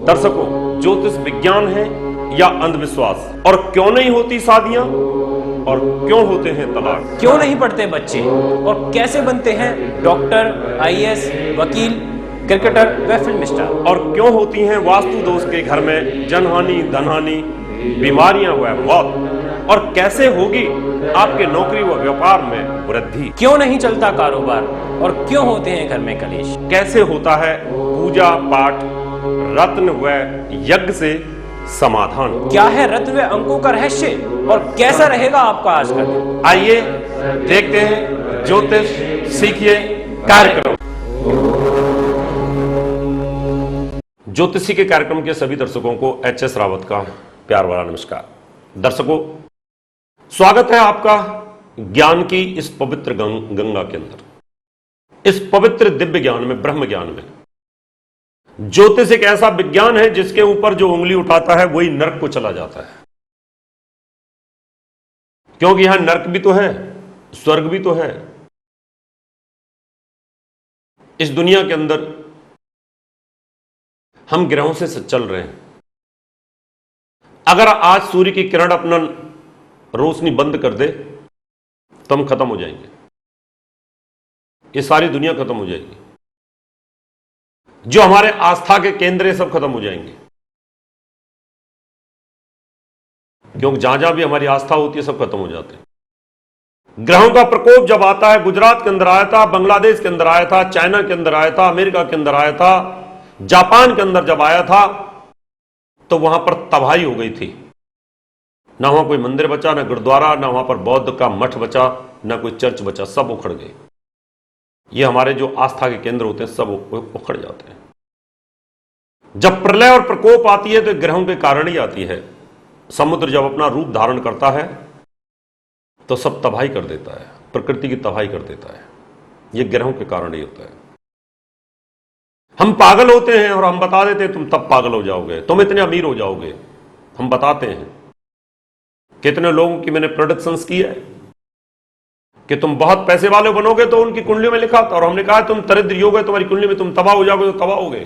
दर्शकों, ज्योतिष विज्ञान है या अंधविश्वास? और क्यों नहीं होती शादियां और क्यों होते हैं तलाक? क्यों नहीं पढ़ते बच्चे और कैसे बनते हैं डॉक्टर, आईएएस, वकील, क्रिकेटर व फिल्म स्टार? और क्यों होती हैं वास्तु दोष के घर में जनहानि, धनहानि, बीमारियां व मौत? और कैसे होगी आपके नौकरी व व्यापार में वृद्धि? क्यों नहीं चलता कारोबार और क्यों होते हैं घर में कलेश? कैसे होता है पूजा पाठ, रत्न व यज्ञ से समाधान? क्या है रत्न व अंकों का रहस्य और कैसा रहेगा आपका आज का दिन? आइए देखते हैं ज्योतिष सीखिए कार्यक्रम। ज्योतिषी के कार्यक्रम के सभी दर्शकों को एच.एस. रावत का प्यार भरा नमस्कार। दर्शकों, स्वागत है आपका ज्ञान की इस पवित्र गंगा के अंदर, इस पवित्र दिव्य ज्ञान में, ब्रह्म ज्ञान में। ज्योतिष एक ऐसा विज्ञान है जिसके ऊपर जो उंगली उठाता है वही नरक को चला जाता है, क्योंकि यहां नरक भी तो है, स्वर्ग भी तो है। इस दुनिया के अंदर हम ग्रहों से चल रहे हैं। अगर आज सूर्य की किरण अपना रोशनी बंद कर दे तो हम खत्म हो जाएंगे, ये सारी दुनिया खत्म हो जाएगी। जो हमारे आस्था के केंद्र है सब खत्म हो जाएंगे, क्योंकि जहां जहां भी हमारी आस्था होती है सब खत्म हो जाते हैं। ग्रहों का प्रकोप जब आता है, गुजरात के अंदर आया था, बांग्लादेश के अंदर आया था, चाइना के अंदर आया था, अमेरिका के अंदर आया था, जापान के अंदर जब आया था तो वहां पर तबाही हो गई थी। ना वहां कोई मंदिर बचा, ना गुरुद्वारा, ना वहां पर बौद्ध का मठ बचा, ना कोई चर्च बचा, सब उखड़ गए। ये हमारे जो आस्था के केंद्र होते हैं सब उखड़ जाते हैं। जब प्रलय और प्रकोप आती है तो ग्रहों के कारण ही आती है। समुद्र जब अपना रूप धारण करता है तो सब तबाही कर देता है, प्रकृति की तबाही कर देता है। ये ग्रहों के कारण ही होता है। हम पागल होते हैं और हम बता देते हैं तुम तब पागल हो जाओगे, तुम इतने अमीर हो जाओगे। हम बताते हैं, कितने लोगों की मैंने प्रोडक्शंस की है कि तुम बहुत पैसे वाले बनोगे तो उनकी कुंडलियों में लिखा था, और हमने कहा तुम दरिद्र योग है तुम्हारी कुंडली में, तुम तबाह हो जाओगे तो तबाह हो गए।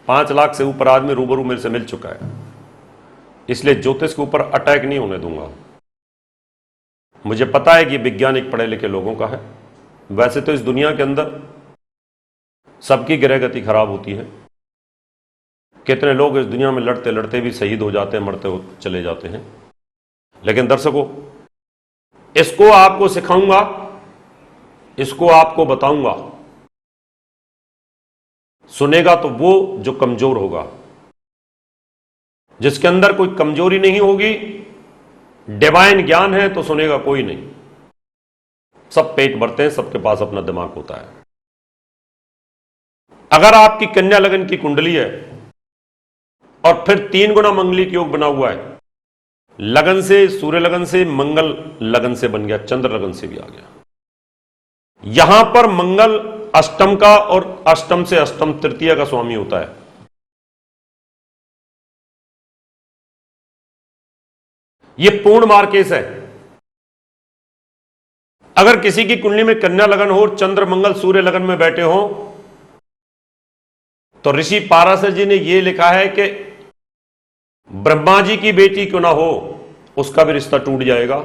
5 लाख से ऊपर आदमी रूबरू मेरे से मिल चुका है। इसलिए ज्योतिष के ऊपर अटैक नहीं होने दूंगा। मुझे पता है कि वैज्ञानिक पढ़े लिखे लोगों का है। वैसे तो इस दुनिया के अंदर सबकी ग्रह गति खराब होती है। कितने लोग इस दुनिया में लड़ते लड़ते भी शहीद हो जाते हैं, मरते चले जाते हैं। लेकिन दर्शकों, इसको आपको सिखाऊंगा, इसको आपको बताऊंगा। सुनेगा तो वो जो कमजोर होगा, जिसके अंदर कोई कमजोरी नहीं होगी, डिवाइन ज्ञान है, तो सुनेगा कोई नहीं। सब पेट भरते हैं, सबके पास अपना दिमाग होता है। अगर आपकी कन्या लगन की कुंडली है और फिर 3 गुना मंगलिक योग बना हुआ है, लगन से, सूर्य लगन से, मंगल लगन से बन गया, चंद्र लगन से भी आ गया। यहां पर मंगल अष्टम का और अष्टम से अष्टम तृतीय का स्वामी होता है। यह पूर्ण मार्केश है। अगर किसी की कुंडली में कन्या लगन हो और चंद्र मंगल सूर्य लगन में बैठे हो तो ऋषि पाराशर जी ने यह लिखा है कि ब्रह्मा जी की बेटी क्यों ना हो, उसका भी रिश्ता टूट जाएगा,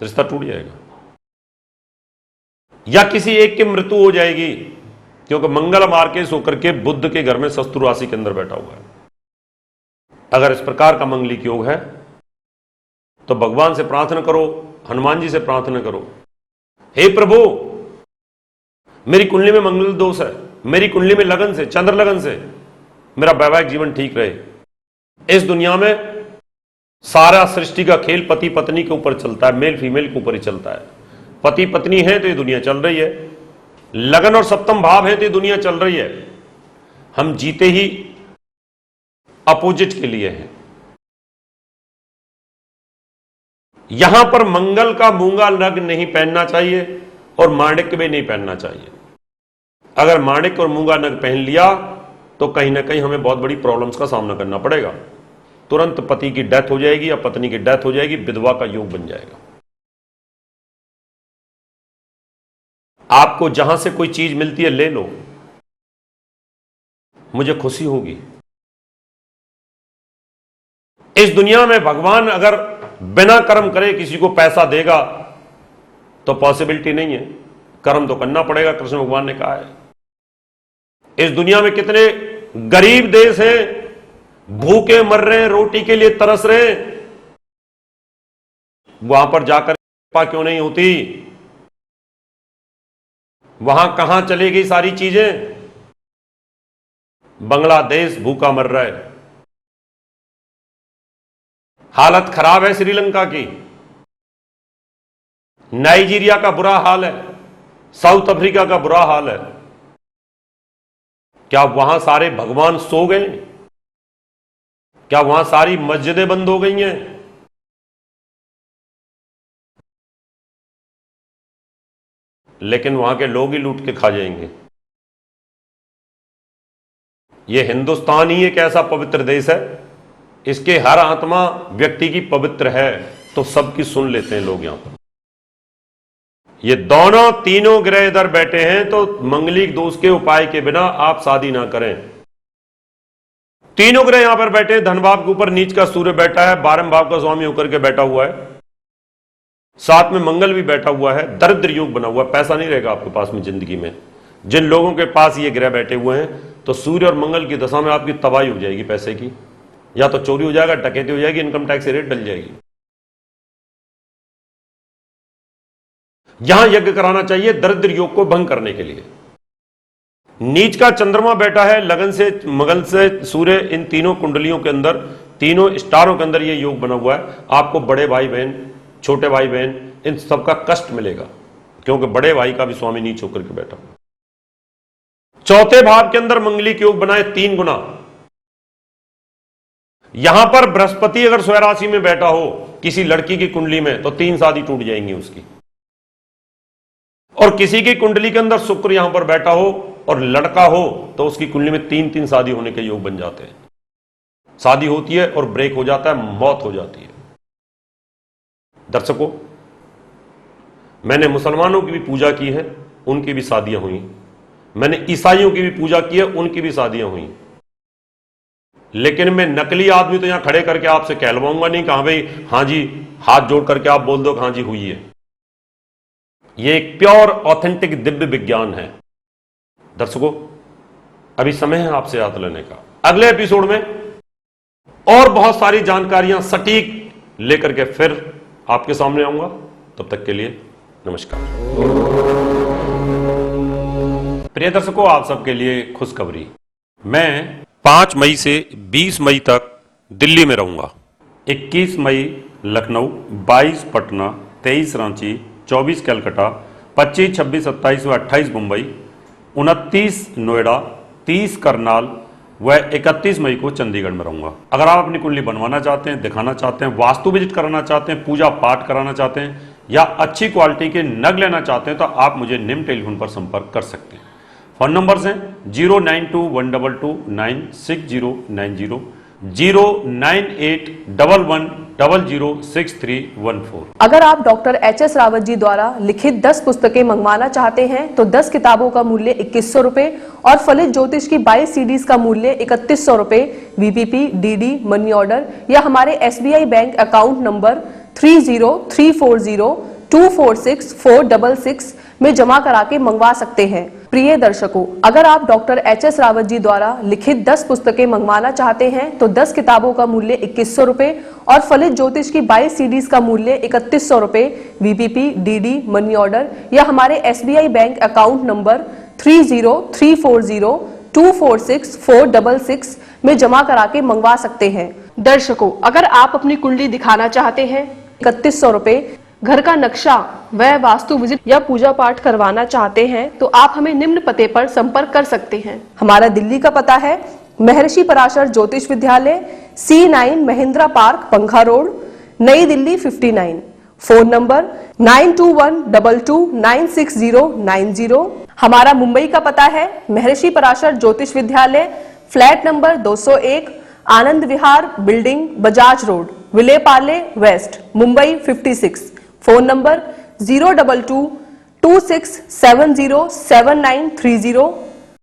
रिश्ता टूट जाएगा। या किसी एक की मृत्यु हो जाएगी, क्योंकि मंगल मार्केश होकर के बुध के घर में शत्रु राशि के अंदर बैठा हुआ है। अगर इस प्रकार का मंगलिक योग है तो भगवान से प्रार्थना करो, हनुमान जी से प्रार्थना करो, हे प्रभु मेरी कुंडली में मंगल दोष है, मेरी कुंडली में लगन से, चंद्र लगन से मेरा वैवाहिक जीवन ठीक रहे। इस दुनिया में सारा सृष्टि का खेल पति पत्नी के ऊपर चलता है, मेल फीमेल के ऊपर ही चलता है। पति पत्नी है तो ये दुनिया चल रही है, लगन और सप्तम भाव है तो ये दुनिया चल रही है। हम जीते ही अपोजिट के लिए हैं। यहां पर मंगल का मूंगा नग नहीं पहनना चाहिए और माणिक्य भी नहीं पहनना चाहिए। अगर माणिक्य और मूंगा नग पहन लिया तो कहीं ना कहीं हमें बहुत बड़ी प्रॉब्लम्स का सामना करना पड़ेगा। तुरंत पति की डेथ हो जाएगी या पत्नी की डेथ हो जाएगी, विधवा का योग बन जाएगा। आपको जहां से कोई चीज मिलती है ले लो, मुझे खुशी होगी। इस दुनिया में भगवान अगर बिना कर्म करे किसी को पैसा देगा तो पॉसिबिलिटी नहीं है, कर्म तो करना पड़ेगा, कृष्ण भगवान ने कहा है। इस दुनिया में कितने गरीब देश हैं, भूखे मर रहे हैं, रोटी के लिए तरस रहे हैं, वहां पर जाकर कृपा क्यों नहीं होती? वहां कहां चली गई सारी चीजें? बांग्लादेश भूखा मर रहा है, हालत खराब है श्रीलंका की, नाइजीरिया का बुरा हाल है, साउथ अफ्रीका का बुरा हाल है। क्या वहां सारे भगवान सो गए? क्या वहां सारी मस्जिदें बंद हो गई हैं? लेकिन वहां के लोग ही लूट के खा जाएंगे। यह हिंदुस्तान ही एक ऐसा पवित्र देश है, इसके हर आत्मा व्यक्ति की पवित्र है, तो सबकी सुन लेते हैं लोग यहां पर। ये दोनों तीनों ग्रह इधर बैठे हैं, तो मंगलिक दोष के उपाय के बिना आप शादी ना करें। तीनों ग्रह यहां पर बैठे हैं। धन भाव के ऊपर नीच का सूर्य बैठा है, 12वें भाव का स्वामी होकर के बैठा हुआ है, साथ में मंगल भी बैठा हुआ है, दरिद्र योग बना हुआ है, पैसा नहीं रहेगा आपके पास में जिंदगी में। जिन लोगों के पास ये ग्रह बैठे हुए हैं, तो सूर्य और मंगल की दशा में आपकी तबाही हो जाएगी पैसे की, या तो चोरी हो जाएगा, डकैती हो जाएगी, इनकम टैक्स रेट डल जाएगी। यहां यज्ञ कराना चाहिए दरिद्र योग को भंग करने के लिए। नीच का चंद्रमा बैठा है, लगन से, मंगल से, सूर्य, इन तीनों कुंडलियों के अंदर, तीनों स्टारों के अंदर यह योग बना हुआ है। आपको बड़े भाई बहन, छोटे भाई बहन, इन सबका कष्ट मिलेगा, क्योंकि बड़े भाई का भी स्वामी नीच होकर के बैठा हुआ। चौथे भाव के अंदर मंगलिक योग बनाए 3 गुना। यहां पर बृहस्पति अगर स्वयं राशि में बैठा हो किसी लड़की की कुंडली में, तो 3 शादी टूट जाएंगी उसकी। और किसी की कुंडली के अंदर शुक्र यहां पर बैठा हो और लड़का हो, तो उसकी कुंडली में 3-3 शादी होने के योग बन जाते हैं। शादी होती है और ब्रेक हो जाता है, मौत हो जाती है। दर्शकों, मैंने मुसलमानों की भी पूजा की है, उनकी भी शादियां हुई। मैंने ईसाइयों की भी पूजा की है, उनकी भी शादियां हुई। लेकिन मैं नकली आदमी तो यहां खड़े करके आपसे कहलवाऊंगा नहीं कि हाँ भाई, हाँ जी, हाथ जोड़ करके आप बोल दो कि हाँ जी हुई है। यह एक प्योर ऑथेंटिक दिव्य विज्ञान है। दर्शकों, अभी समय है आपसे याद लेने का। अगले एपिसोड में और बहुत सारी जानकारियां सटीक लेकर के फिर आपके सामने आऊंगा। तब तक के लिए नमस्कार। प्रिय दर्शकों, आप सबके लिए खुशखबरी। मैं 5 मई से 20 मई तक दिल्ली में रहूंगा। 21 मई लखनऊ, 22 पटना, 23 रांची, 24 कलकत्ता, 25, 26, 27 व 28 मुंबई, 29 नोएडा, 30 करनाल व 31 मई को चंडीगढ़ में रहूंगा। अगर आप अपनी कुंडली बनवाना चाहते हैं, दिखाना चाहते हैं, वास्तु विजिट कराना चाहते हैं, पूजा पाठ कराना चाहते हैं, या अच्छी क्वालिटी के नग लेना चाहते हैं, तो आप मुझे निम्न टेलीफोन पर संपर्क कर सकते हैं। फोन नंबर्स हैं 09212296090, 09811006314। अगर आप डॉक्टर एच.एस. रावत जी द्वारा लिखित 10 पुस्तकें मंगवाना चाहते हैं तो 10 किताबों का मूल्य 2100 रुपए और फलित ज्योतिष की 22 सीडीज का मूल्य 3100 रुपए वीपीपी, डीडी, मनी ऑर्डर या हमारे एसबीआई बैंक अकाउंट नंबर 3034024646 में जमा करा के मंगवा सकते हैं। प्रिय दर्शकों, अगर आप डॉक्टर एच.एस. रावत जी द्वारा लिखित 10 पुस्तकें मंगवाना चाहते हैं तो 10 किताबों का मूल्य 2100 रुपए और फलित ज्योतिष की 22 सीडीज का मूल्य 3100 रुपए वीपीपी, डीडी, मनी ऑर्डर या हमारे एसबीआई बैंक अकाउंट नंबर 3034024646 में जमा करा के मंगवा सकते हैं। दर्शकों, अगर आप अपनी कुंडली दिखाना चाहते हैं 3100 रुपए, घर का नक्शा व वास्तु विजिट या पूजा पाठ करवाना चाहते हैं तो आप हमें निम्न पते पर संपर्क कर सकते हैं। हमारा दिल्ली का पता है महर्षि पराशर ज्योतिष विद्यालय, C9 महिंद्रा पार्क, पंखा रोड, नई दिल्ली 59। Phone number 9212296090। हमारा मुंबई का पता है महर्षि Parashar Jyotish Vidyalaya, flat number 201, Anand Vihar building, Bajaj road, Vile Parle west, Mumbai 56। Phone number 02226707930।